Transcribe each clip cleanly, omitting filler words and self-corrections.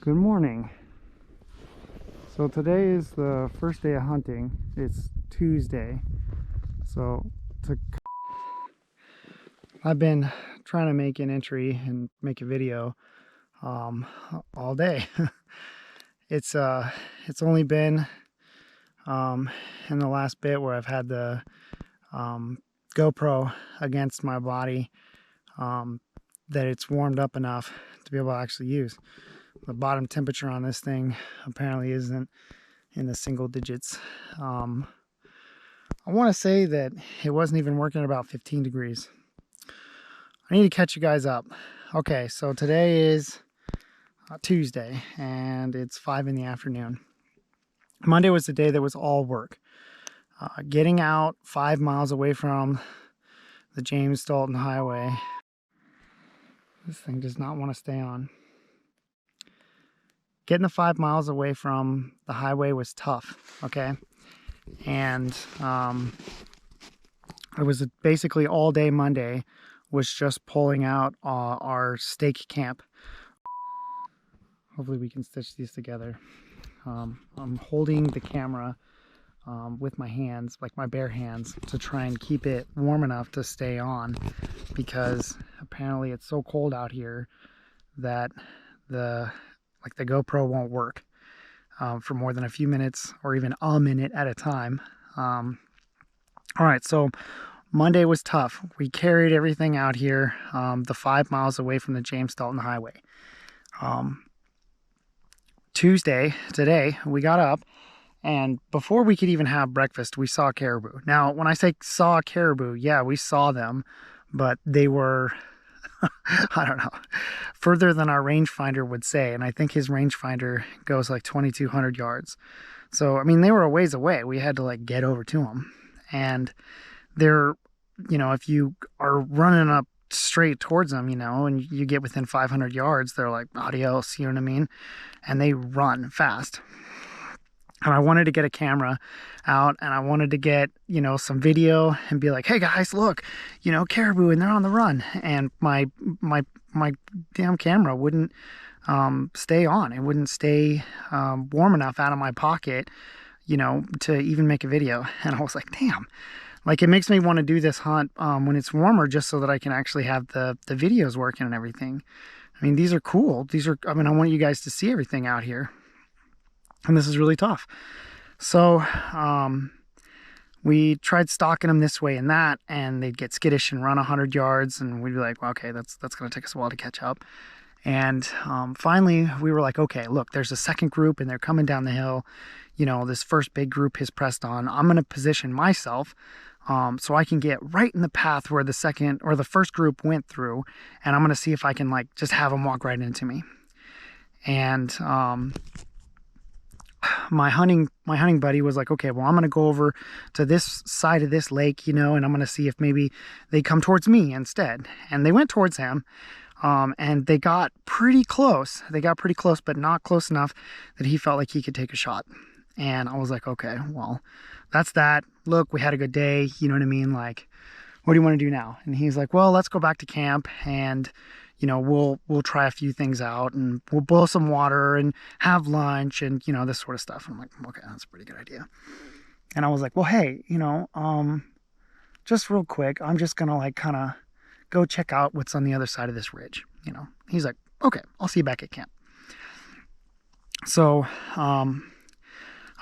Good morning. So today is the first day of hunting. It's Tuesday. I've been trying to make an entry and make a video all day. It's only been in the last bit where I've had the GoPro against my body that it's warmed up enough to be able to actually use. The bottom temperature on this thing apparently isn't in the single digits. I want to say that it wasn't even working at about 15 degrees. I need to catch you guys up. Okay, so today is Tuesday and it's 5 in the afternoon. Monday was the day that was all work. Getting out 5 miles away from the James Dalton Highway. This thing does not want to stay on. Getting the 5 miles away from the highway was tough, okay? And it was basically all day Monday was just pulling out our stake camp. Hopefully we can stitch these together. I'm holding the camera with my hands, like my bare hands, to try and keep it warm enough to stay on, because apparently it's so cold out here that the GoPro won't work for more than a few minutes or even a minute at a time. All right, so Monday was tough. We carried everything out here, the 5 miles away from the James Dalton Highway. Tuesday, today, we got up, and before we could even have breakfast, we saw caribou. Now, when I say saw caribou, yeah, we saw them, but they were, I don't know, further than our rangefinder would say. And I think his rangefinder goes like 2,200 yards. So, I mean, they were a ways away. We had to like get over to them. And they're, you know, if you are running up straight towards them, you know, and you get within 500 yards, they're like, adios, you know what I mean? And they run fast. And I wanted to get a camera out, and I wanted to get, you know, some video and be like, hey guys, look, you know, caribou, and they're on the run. And my damn camera wouldn't stay on. It wouldn't stay warm enough out of my pocket, you know, to even make a video. And I was like, damn, like it makes me want to do this hunt when it's warmer, just so that I can actually have the videos working and everything. I mean, these are cool. I mean, I want you guys to see everything out here. And this is really tough. So we tried stalking them this way and that, and they'd get skittish and run 100 yards, and we'd be like, well, okay, that's going to take us a while to catch up. And finally, we were like, okay, look, there's a second group, and they're coming down the hill. You know, this first big group has pressed on. I'm going to position myself so I can get right in the path where the second or the first group went through, and I'm going to see if I can like just have them walk right into me. And my hunting buddy was like, okay, well, I'm going to go over to this side of this lake, you know, and I'm going to see if maybe they come towards me instead. And they went towards him, and they got pretty close. They got pretty close, but not close enough that he felt like he could take a shot. And I was like, okay, well, that's that. Look, we had a good day. You know what I mean? Like, what do you want to do now? And he's like, well, let's go back to camp, and you know, we'll try a few things out, and we'll boil some water and have lunch and, you know, this sort of stuff. And I'm like, okay, that's a pretty good idea. And I was like, well, hey, you know, just real quick, I'm just going to like kind of go check out what's on the other side of this ridge. You know, he's like, okay, I'll see you back at camp. So,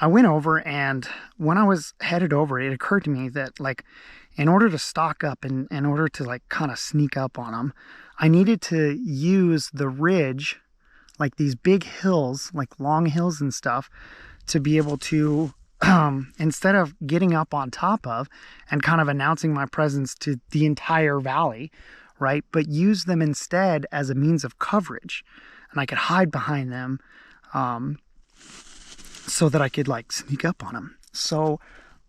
I went over, and when I was headed over, it occurred to me that like, in order to stock up and in order to like kind of sneak up on them, I needed to use the ridge, like these big hills, like long hills and stuff, to be able to, instead of getting up on top of and kind of announcing my presence to the entire valley, right? But use them instead as a means of coverage. And I could hide behind them so that I could like sneak up on them. So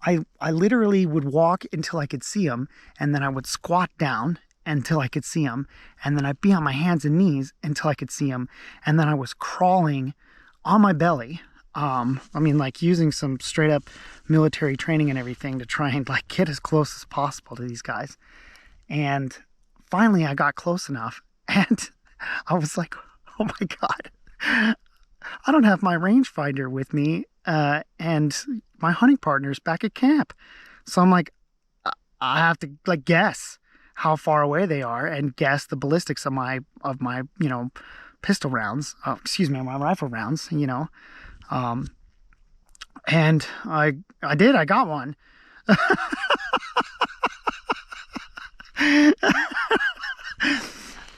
I literally would walk until I could see them, and then I would squat down until I could see them, and then I'd be on my hands and knees until I could see them, and then I was crawling on my belly. I mean, like using some straight up military training and everything to try and like get as close as possible to these guys. And finally I got close enough, and I was like, oh my God, I don't have my rangefinder with me, and my hunting partner's back at camp. So I'm like, I have to like guess how far away they are and guess the ballistics of my pistol rounds. Excuse me, my rifle rounds. And I did. I got one.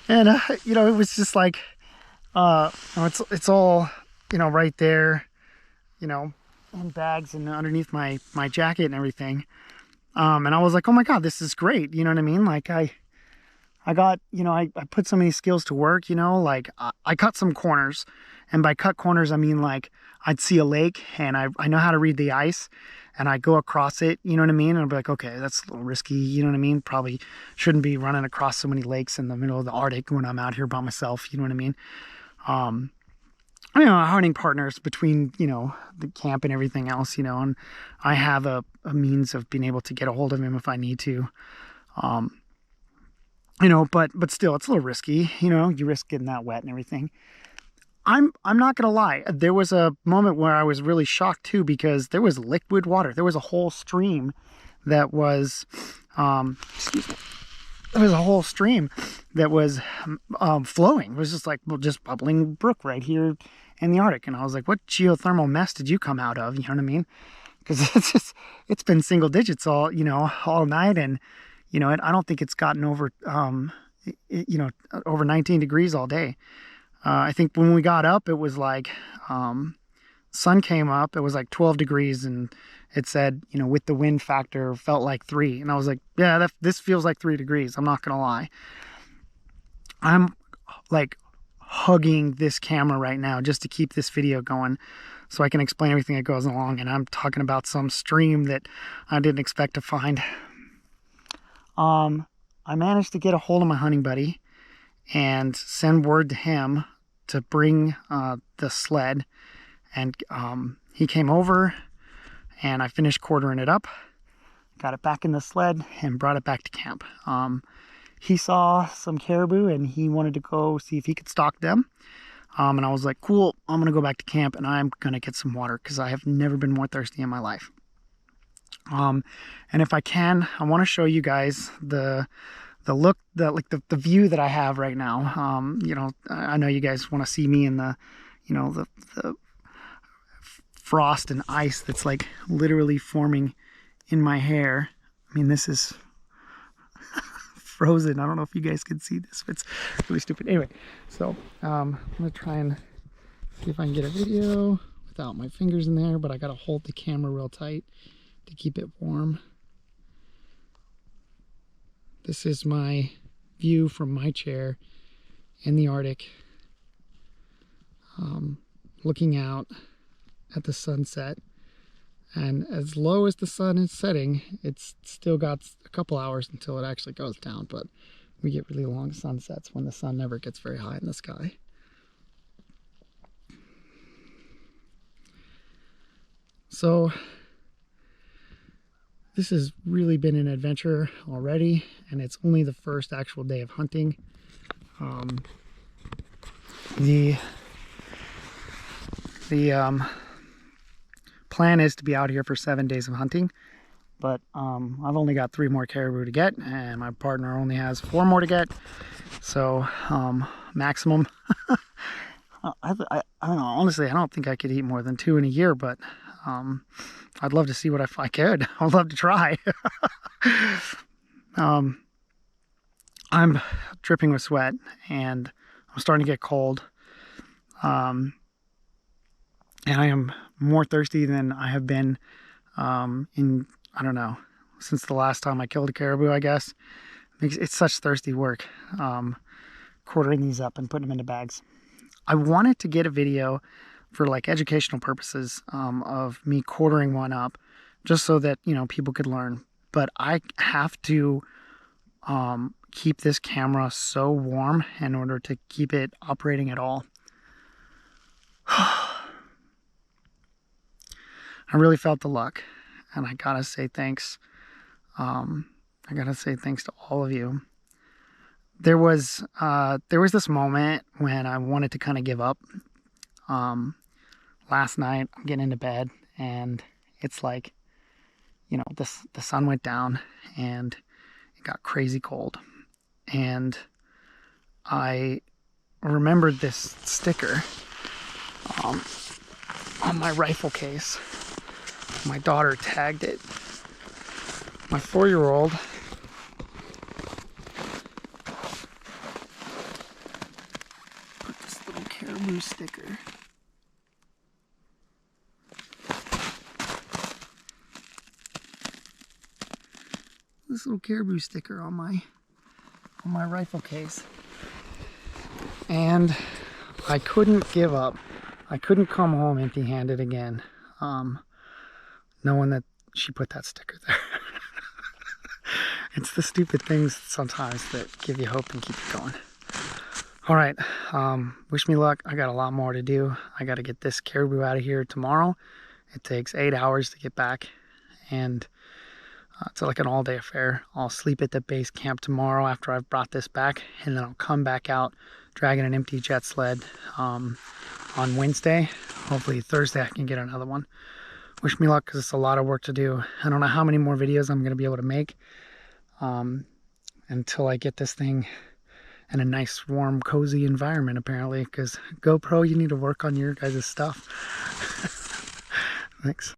And it was just like, it's all right there, in bags and underneath my jacket and everything. And I was like, oh my God, this is great. You know what I mean? Like I got, I put so many skills to work, like I cut some corners, and by cut corners, I mean, like I'd see a lake and I know how to read the ice, and I go across it, you know what I mean? And I'd be like, okay, that's a little risky. You know what I mean? Probably shouldn't be running across so many lakes in the middle of the Arctic when I'm out here by myself. You know what I mean? Hunting partners between, the camp and everything else, and I have a means of being able to get a hold of him if I need to. But still, it's a little risky, you risk getting that wet and everything. I'm not gonna lie, there was a moment where I was really shocked too, because there was liquid water. There was a whole stream that was, excuse me, there was a whole stream that was flowing. It was just like, just bubbling brook right here in the Arctic. And I was like, what geothermal mess did you come out of? You know what I mean? Because it's been single digits all night. And, I don't think it's gotten over, over 19 degrees all day. I think when we got up, it was like, sun came up, it was like 12 degrees, and it said, with the wind factor, felt like 3. And I was like, yeah, this feels like 3 degrees. I'm not going to lie. I'm like hugging this camera right now just to keep this video going so I can explain everything that goes along. And I'm talking about some stream that I didn't expect to find. I managed to get a hold of my hunting buddy and send word to him to bring the sled, and he came over, and I finished quartering it up, got it back in the sled, and brought it back to camp. He saw some caribou and he wanted to go see if he could stalk them, and I was like, cool, I'm gonna go back to camp and I'm gonna get some water because I have never been more thirsty in my life. And if I can, I want to show you guys the view that I have right now. I know you guys want to see me in the frost and ice that's like literally forming in my hair. I mean, this is frozen. I don't know if you guys can see this, but it's really stupid. Anyway, so I'm gonna try and see if I can get a video without my fingers in there, but I gotta hold the camera real tight to keep it warm. This is my view from my chair in the Arctic, looking out at the sunset. And as low as the sun is setting, it's still got a couple hours until it actually goes down, but we get really long sunsets when the sun never gets very high in the sky. So this has really been an adventure already, and it's only the first actual day of hunting. The plan is to be out here for 7 days of hunting, but I've only got 3 more caribou to get, and my partner only has 4 more to get. So maximum. I don't know. Honestly, I don't think I could eat more than 2 in a year, but I'd love to see what if I could. I'd love to try. I'm dripping with sweat and I'm starting to get cold. And I am more thirsty than I have been I don't know, since the last time I killed a caribou, I guess. It's such thirsty work, quartering these up and putting them into bags. I wanted to get a video for like educational purposes of me quartering one up, just so that people could learn. But I have to keep this camera so warm in order to keep it operating at all. I really felt the luck, and I gotta say thanks. I gotta say thanks to all of you. There was this moment when I wanted to kind of give up. Last night I'm getting into bed and it's like, you know, the sun went down and it got crazy cold. And I remembered this sticker on my rifle case. My daughter tagged it. My 4-year-old put this little Caribou sticker. This little Caribou sticker on my rifle case. And I couldn't give up. I couldn't come home empty-handed again, knowing that she put that sticker there. It's the stupid things sometimes that give you hope and keep you going. All right, wish me luck. I got a lot more to do. I got to get this Caribou out of here tomorrow. It takes 8 hours to get back, and it's like an all-day affair. I'll sleep at the base camp tomorrow after I've brought this back, and then I'll come back out dragging an empty jet sled on Wednesday. Hopefully Thursday I can get another one. Wish me luck because it's a lot of work to do. I don't know how many more videos I'm going to be able to make until I get this thing in a nice, warm, cozy environment, apparently, because GoPro, you need to work on your guys' stuff. Thanks.